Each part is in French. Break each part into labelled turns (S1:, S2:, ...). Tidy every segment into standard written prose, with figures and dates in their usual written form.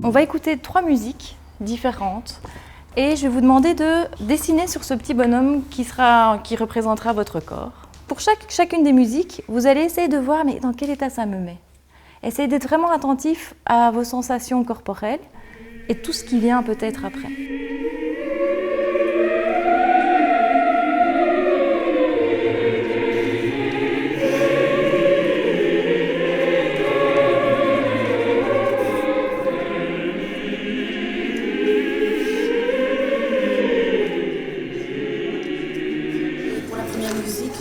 S1: On va écouter 3 musiques différentes et je vais vous demander de dessiner sur ce petit bonhomme qui représentera votre corps. Pour chacune des musiques, vous allez essayer de voir mais dans quel état ça me met. Essayez d'être vraiment attentif à vos sensations corporelles et tout ce qui vient peut-être après.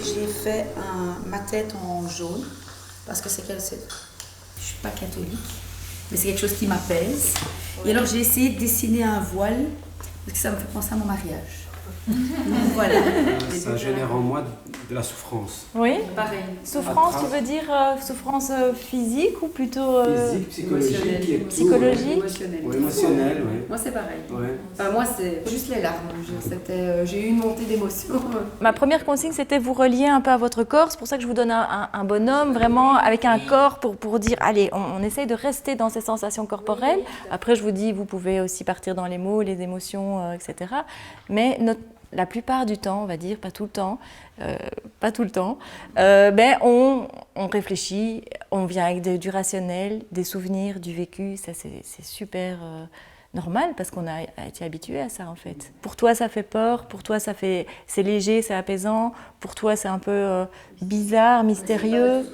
S2: J'ai fait ma tête en jaune parce que je ne suis pas catholique, mais c'est quelque chose qui m'apaise. Et alors j'ai essayé de dessiner un voile parce que ça me fait penser à mon mariage. Donc voilà.
S3: Ça génère en moi de la souffrance.
S1: Oui,
S2: pareil.
S1: Souffrance, tu veux dire souffrance physique ou plutôt
S3: physique, psychologique,
S1: psychologique,
S2: émotionnelle.
S3: Oui.
S2: Moi c'est pareil.
S3: Ouais.
S2: Enfin, moi c'est juste les larmes. J'ai eu une montée d'émotion.
S1: Ma première consigne, c'était vous relier un peu à votre corps. C'est pour ça que je vous donne un bonhomme vraiment avec un corps pour dire, allez, on essaye de rester dans ces sensations corporelles. Après, je vous dis, vous pouvez aussi partir dans les mots, les émotions, etc. Mais la plupart du temps, on va dire, pas tout le temps, on réfléchit, on vient avec du rationnel, des souvenirs, du vécu. Ça, c'est super normal parce qu'on a été habitué à ça en fait. Pour toi, ça fait peur, pour toi, c'est léger, c'est apaisant, pour toi, c'est un peu bizarre, mystérieux.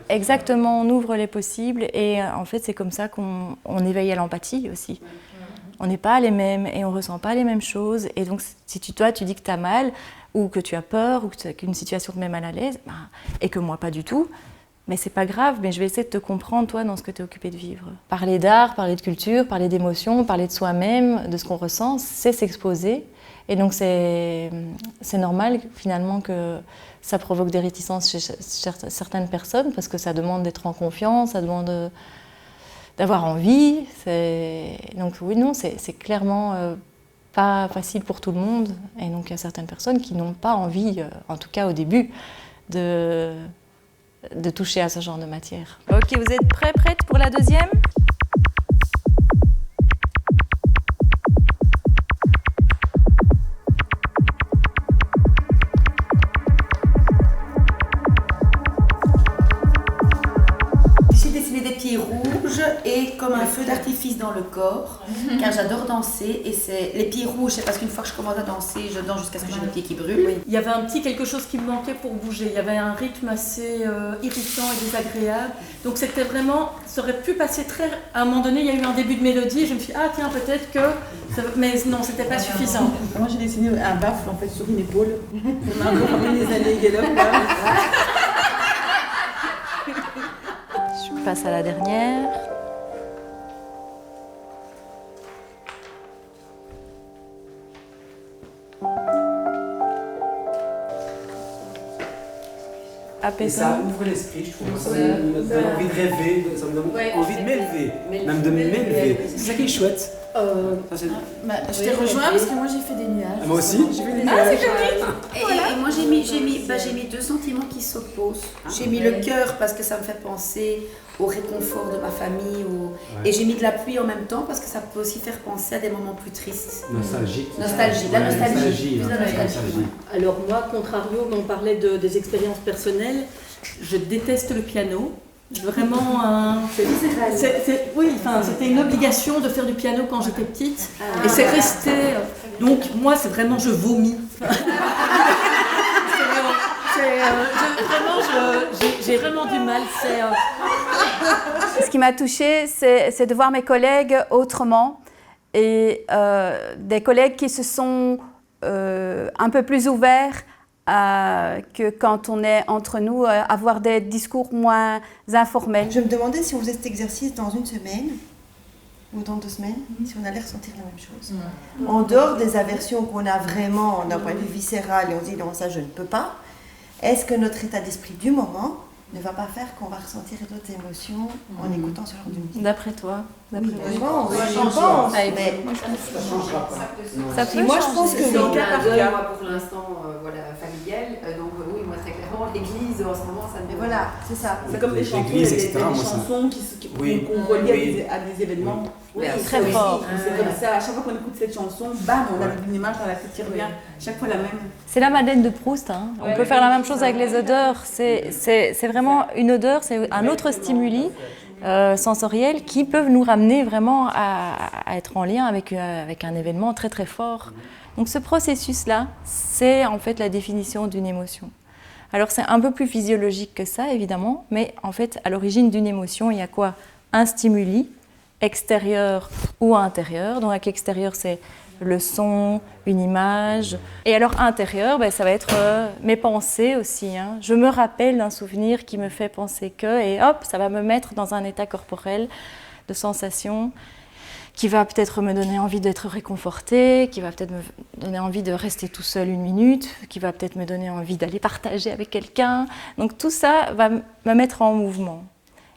S1: Exactement, on ouvre les possibles et en fait, c'est comme ça qu'on éveille à l'empathie aussi. On n'est pas les mêmes et on ne ressent pas les mêmes choses. Et donc, si toi, tu dis que tu as mal ou que tu as peur ou qu'une situation te met mal à l'aise, et que moi, pas du tout, mais c'est pas grave, mais je vais essayer de te comprendre, toi, dans ce que tu es occupé de vivre. Parler d'art, parler de culture, parler d'émotions, parler de soi-même, de ce qu'on ressent, c'est s'exposer. Et donc, c'est normal, finalement, que ça provoque des réticences chez certaines personnes parce que ça demande d'être en confiance, ça demande d'avoir envie. Donc oui, non, c'est clairement pas facile pour tout le monde. Et donc il y a certaines personnes qui n'ont pas envie, en tout cas au début, de toucher à ce genre de matière. Ok, vous êtes prête pour la deuxième ?
S2: Et comme un feu d'artifice dans le corps, car j'adore danser et c'est les pieds rouges, c'est parce qu'une fois que je commence à danser, je danse jusqu'à ce que j'ai les pieds qui brûlent.
S4: Oui. Il y avait un petit quelque chose qui me manquait pour bouger, il y avait un rythme assez irritant et désagréable, donc c'était vraiment, ça aurait pu passer à un moment donné, il y a eu un début de mélodie, je me suis dit, ah tiens, peut-être que, mais non, c'était pas suffisant.
S5: Moi j'ai dessiné un baffle en fait sur une épaule, ça m'a un peu rappelé les années Galop.
S1: Je passe à la dernière.
S3: Et ça ouvre l'esprit, je trouve. Ça me donne envie de rêver, ça me donne envie de m'élever, même de m'élever. C'est ça qui est chouette.
S2: Je t'ai rejoint parce que moi j'ai fait des nuages.
S3: Moi aussi, j'ai fait des nuages.
S2: Et moi j'ai mis deux sentiments qui s'opposent. J'ai mis le cœur parce que ça me fait penser au réconfort de ma famille. Et j'ai mis de la pluie en même temps parce que ça peut aussi faire penser à des moments plus tristes.
S3: Nostalgique.
S2: La nostalgie.
S4: Alors moi, contrario, on parlait des expériences personnelles, je déteste le piano. Vraiment, c'était une obligation de faire du piano quand j'étais petite. Et c'est resté. Donc moi, c'est vraiment, je vomis. J'ai vraiment du mal.
S6: Ce qui m'a touchée, c'est de voir mes collègues autrement et des collègues qui se sont un peu plus ouverts que quand on est entre nous, avoir des discours moins informels.
S7: Je me demandais si on faisait cet exercice dans une semaine ou dans 2 semaines, si on allait ressentir la même chose. En dehors des aversions qu'on a vraiment d'un point de vue viscéral et on se dit non, ça je ne peux pas, est-ce que notre état d'esprit du moment ne va pas faire qu'on va ressentir d'autres émotions en écoutant ce genre de musique?
S1: D'après toi?
S7: Je pense, mais
S3: ça changera pas.
S1: Ça peut
S7: moi je pense que
S2: c'est au cas par cas. Moi pour l'instant, familial, donc oui, moi très clairement.
S5: vraiment église, en ce moment, ça me...
S7: Et voilà, c'est ça.
S5: C'est comme des chansons,
S3: L'église,
S5: il y a
S3: etc.,
S5: des
S3: moi, ça-
S5: chansons
S3: Oui.
S5: qu'on relie
S3: Oui.
S5: à des événements.
S2: Oui,
S1: très
S2: oui.
S1: fort.
S5: C'est comme ça, à chaque fois qu'on écoute cette chanson, bam, on a
S3: Ouais.
S5: une image dans la tête qui revient, chaque fois la même.
S1: C'est la Madeleine de Proust. Hein. On peut faire la même chose avec les odeurs. C'est vraiment une odeur, c'est un autre stimuli sensoriel qui peuvent nous ramener vraiment à être en lien avec un événement très très fort. Donc ce processus-là, c'est en fait la définition d'une émotion. Alors c'est un peu plus physiologique que ça, évidemment, mais en fait, à l'origine d'une émotion, il y a quoi? Un stimuli extérieur ou intérieur. Donc avec extérieur, c'est le son, une image. Et alors intérieur, ben, ça va être mes pensées aussi. Hein. Je me rappelle d'un souvenir qui me fait penser que, et hop, ça va me mettre dans un état corporel de sensation qui va peut-être me donner envie d'être réconfortée, qui va peut-être me donner envie de rester tout seul une minute, qui va peut-être me donner envie d'aller partager avec quelqu'un. Donc tout ça va me mettre en mouvement.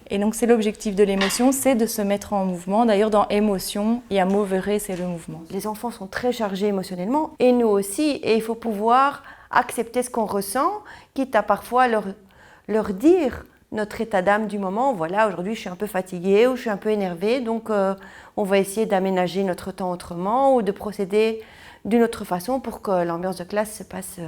S1: Et donc c'est l'objectif de l'émotion, c'est de se mettre en mouvement. D'ailleurs dans émotion, il y a movere, c'est le mouvement.
S7: Les enfants sont très chargés émotionnellement, et nous aussi, et il faut pouvoir accepter ce qu'on ressent, quitte à parfois leur dire notre état d'âme du moment. Voilà, aujourd'hui je suis un peu fatiguée ou je suis un peu énervée, donc on va essayer d'aménager notre temps autrement ou de procéder d'une autre façon pour que l'ambiance de classe se passe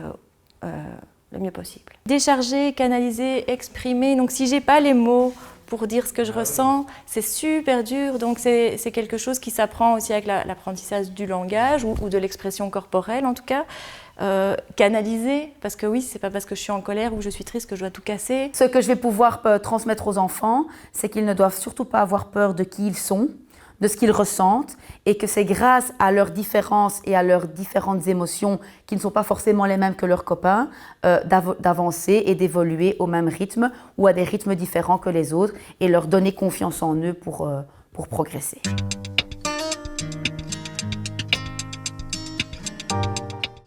S7: le mieux possible.
S1: Décharger, canaliser, exprimer. Donc si j'ai pas les mots pour dire ce que je ressens, c'est super dur. Donc c'est quelque chose qui s'apprend aussi avec l'apprentissage du langage ou de l'expression corporelle en tout cas. Canaliser, parce que oui, c'est pas parce que je suis en colère ou que je suis triste que je dois tout casser.
S8: Ce que je vais pouvoir transmettre aux enfants, c'est qu'ils ne doivent surtout pas avoir peur de qui ils sont, de ce qu'ils ressentent, et que c'est grâce à leurs différences et à leurs différentes émotions, qui ne sont pas forcément les mêmes que leurs copains, d'avancer et d'évoluer au même rythme ou à des rythmes différents que les autres, et leur donner confiance en eux pour progresser.